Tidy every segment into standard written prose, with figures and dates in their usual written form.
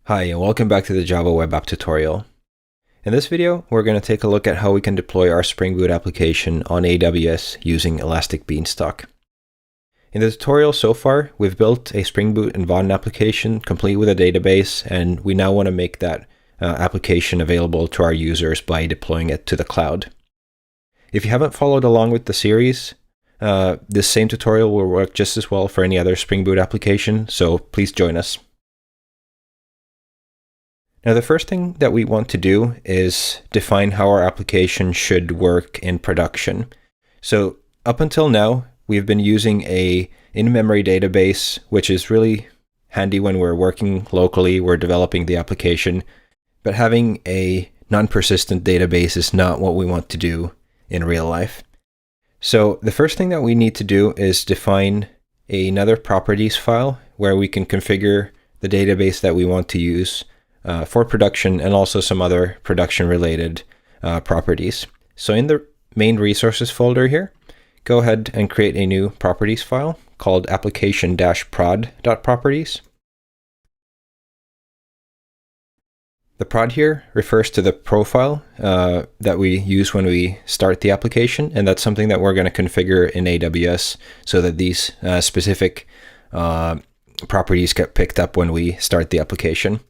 Hi, and welcome back to the Java Web App tutorial. In this video, we're going to take a look at how we can deploy our Spring Boot application on AWS using Elastic Beanstalk. In the tutorial so far, we've built a Spring Boot and Vaadin application complete with a database, and we now want to make that application available to our users by deploying it to the cloud. If you haven't followed along with the series, this same tutorial will work just as well for any other Spring Boot application, so please join us. Now, the first thing that we want to do is define how our application should work in production. So up until now, we've been using a in-memory database, which is really handy when we're working locally, we're developing the application, but having a non-persistent database is not what we want to do in real life. So the first thing that we need to do is define another properties file where we can configure the database that we want to use for production, and also some other production-related properties. So in the main resources folder here, go ahead and create a new properties file called application-prod.properties. The prod here refers to the profile that we use when we start the application, and that's something that we're going to configure in AWS so that these specific properties get picked up when we start the application.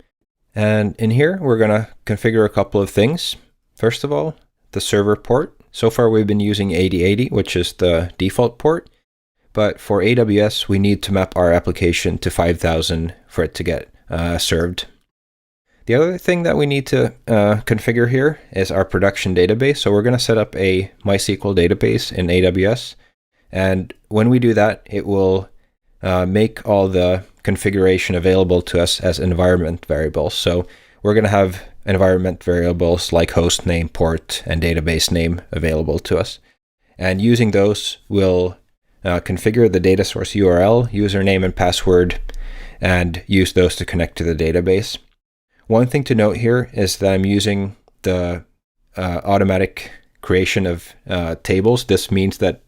And in here, we're going to configure a couple of things. First of all, the server port. So far, we've been using 8080, which is the default port. But for AWS, we need to map our application to 5000 for it to get served. The other thing that we need to configure here is our production database. So we're going to set up a MySQL database in AWS. And when we do that, it will make all the configuration available to us as environment variables. So we're going to have environment variables like host name, port, and database name available to us. And using those, we'll configure the data source URL, username, and password, and use those to connect to the database. One thing to note here is that I'm using the automatic creation of tables. This means that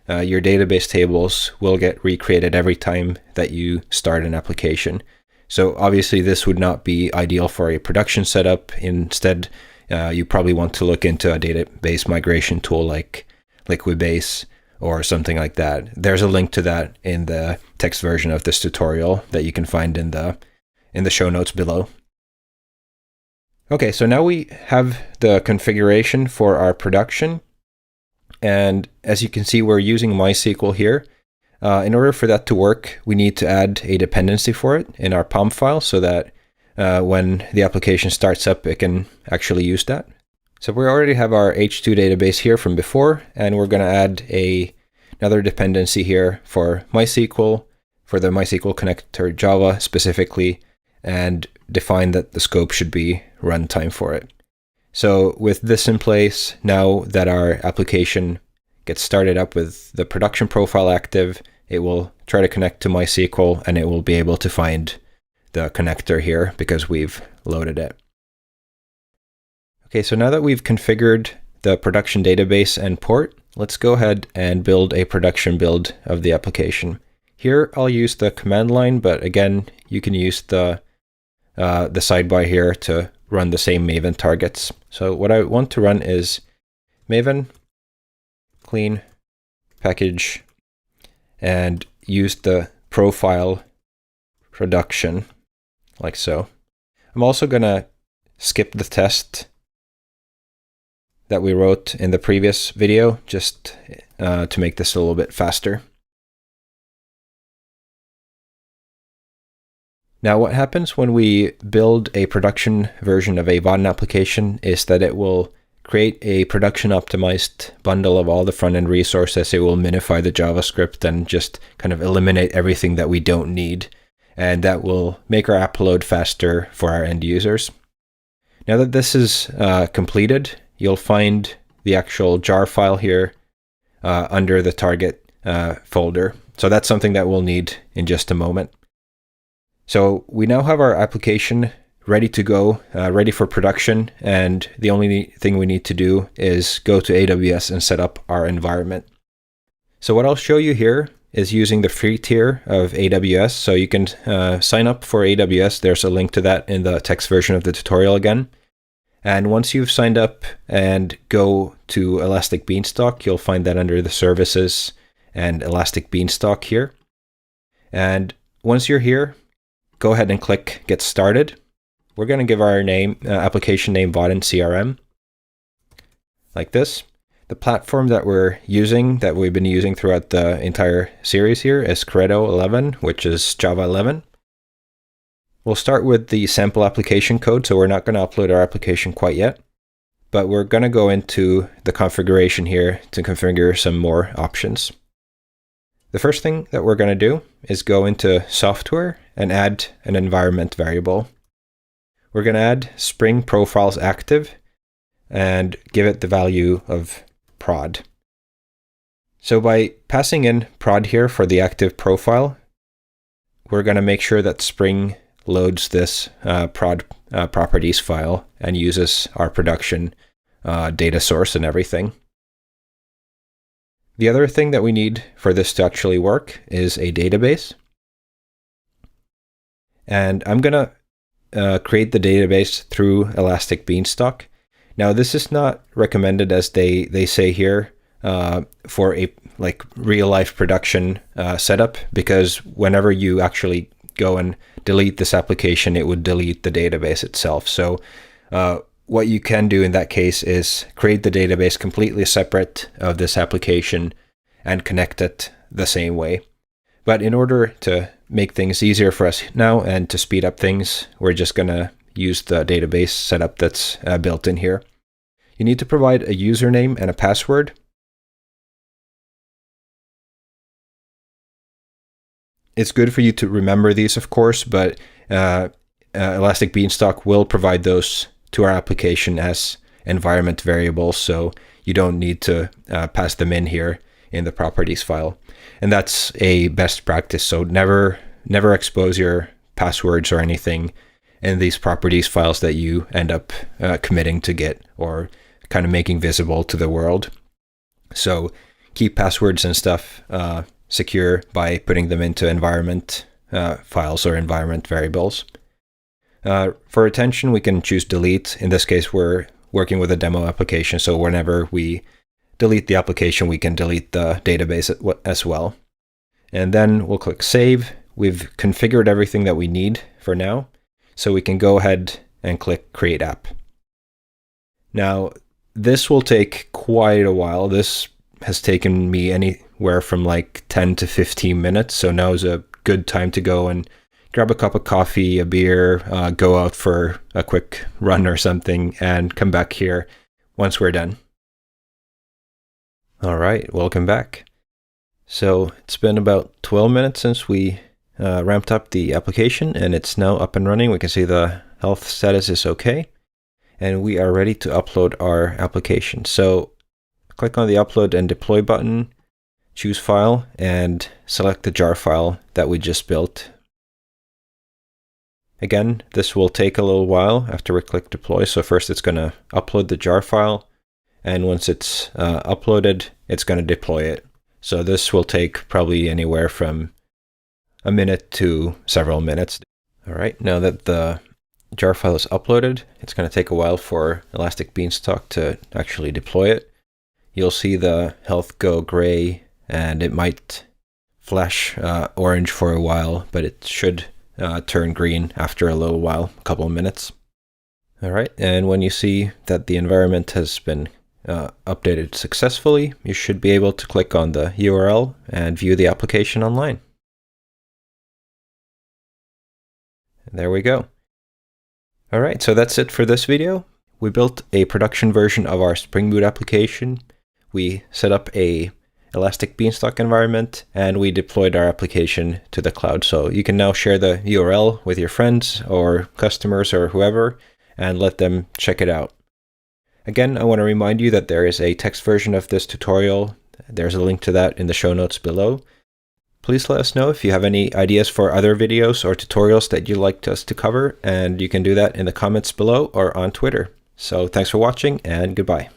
your database tables will get recreated every time that you start an application. So obviously this would not be ideal for a production setup. Instead, you probably want to look into a database migration tool like Liquibase or something like that. There's a link to that in the text version of this tutorial that you can find in the show notes below. Okay, so now we have the configuration for our production. And as you can see, we're using MySQL here. In order for that to work, we need to add a dependency for it in our POM file so that when the application starts up, it can actually use that. So we already have our H2 database here from before, and we're going to add another dependency here for MySQL, for the MySQL connector Java specifically, and define that the scope should be runtime for it. So with this in place, now that our application gets started up with the production profile active, it will try to connect to MySQL, and it will be able to find the connector here because we've loaded it. Okay, so now that we've configured the production database and port, let's go ahead and build a production build of the application. Here, I'll use the command line, but again, you can use the sidebar here to run the same Maven targets. So what I want to run is Maven clean package and use the profile production like so. I'm also going to skip the test that we wrote in the previous video just to make this a little bit faster. Now, what happens when we build a production version of a Vaadin application is that it will create a production-optimized bundle of all the front-end resources. It will minify the JavaScript and just kind of eliminate everything that we don't need. And that will make our app load faster for our end users. Now that this is completed, you'll find the actual jar file here under the target folder. So that's something that we'll need in just a moment. So we now have our application ready to go, ready for production, and the only thing we need to do is go to AWS and set up our environment. So what I'll show you here is using the free tier of AWS. So you can sign up for AWS. There's a link to that in the text version of the tutorial again. And once you've signed up and go to Elastic Beanstalk, you'll find that under the services and Elastic Beanstalk here. And once you're here, go ahead and click Get Started. We're going to give our name, application name Vaadin CRM, like this. The platform that we're using, that we've been using throughout the entire series here, is Credo 11, which is Java 11. We'll start with the sample application code, so we're not going to upload our application quite yet, but we're going to go into the configuration here to configure some more options. The first thing that we're going to do is go into software and add an environment variable. We're going to add Spring Profiles Active and give it the value of prod. So by passing in prod here for the active profile, we're going to make sure that Spring loads this prod properties file and uses our production data source and everything. The other thing that we need for this to actually work is a database. And I'm going to create the database through Elastic Beanstalk. Now, this is not recommended, as they say here, for a real-life production setup, because whenever you actually go and delete this application, it would delete the database itself. So what you can do in that case is create the database completely separate of this application and connect it the same way. But in order to make things easier for us now and to speed up things, we're just going to use the database setup that's built in here. You need to provide a username and a password. It's good for you to remember these, of course, but Elastic Beanstalk will provide those to our application as environment variables, so you don't need to pass them in here in the properties file. And that's a best practice, so never expose your passwords or anything in these properties files that you end up committing to Git or kind of making visible to the world. So keep passwords and stuff secure by putting them into environment files or environment variables. For retention, we can choose delete. In this case, we're working with a demo application, so whenever we delete the application, we can delete the database as well. And then we'll click Save. We've configured everything that we need for now, so we can go ahead and click Create App. Now, this will take quite a while. This has taken me anywhere from like 10 to 15 minutes, so now is a good time to go and grab a cup of coffee, a beer, go out for a quick run or something, and come back here once we're done. All right, welcome back. So it's been about 12 minutes since we ramped up the application, and it's now up and running. We can see the health status is okay, and we are ready to upload our application. So click on the Upload and Deploy button, choose File, and select the jar file that we just built. Again, this will take a little while after we click Deploy. So first it's going to upload the jar file, and once it's uploaded, it's going to deploy it. So this will take probably anywhere from a minute to several minutes. All right, now that the jar file is uploaded, it's going to take a while for Elastic Beanstalk to actually deploy it. You'll see the health go gray, and it might flash orange for a while, but it should turn green after a little while, a couple of minutes. All right, and when you see that the environment has been updated successfully, you should be able to click on the URL and view the application online. And there we go. All right, so that's it for this video. We built a production version of our Spring Boot application. We set up a Elastic Beanstalk environment, and we deployed our application to the cloud. So you can now share the URL with your friends or customers or whoever and let them check it out. Again, I want to remind you that there is a text version of this tutorial. There's a link to that in the show notes below. Please let us know if you have any ideas for other videos or tutorials that you'd like us to cover, and you can do that in the comments below or on Twitter. So thanks for watching, and goodbye.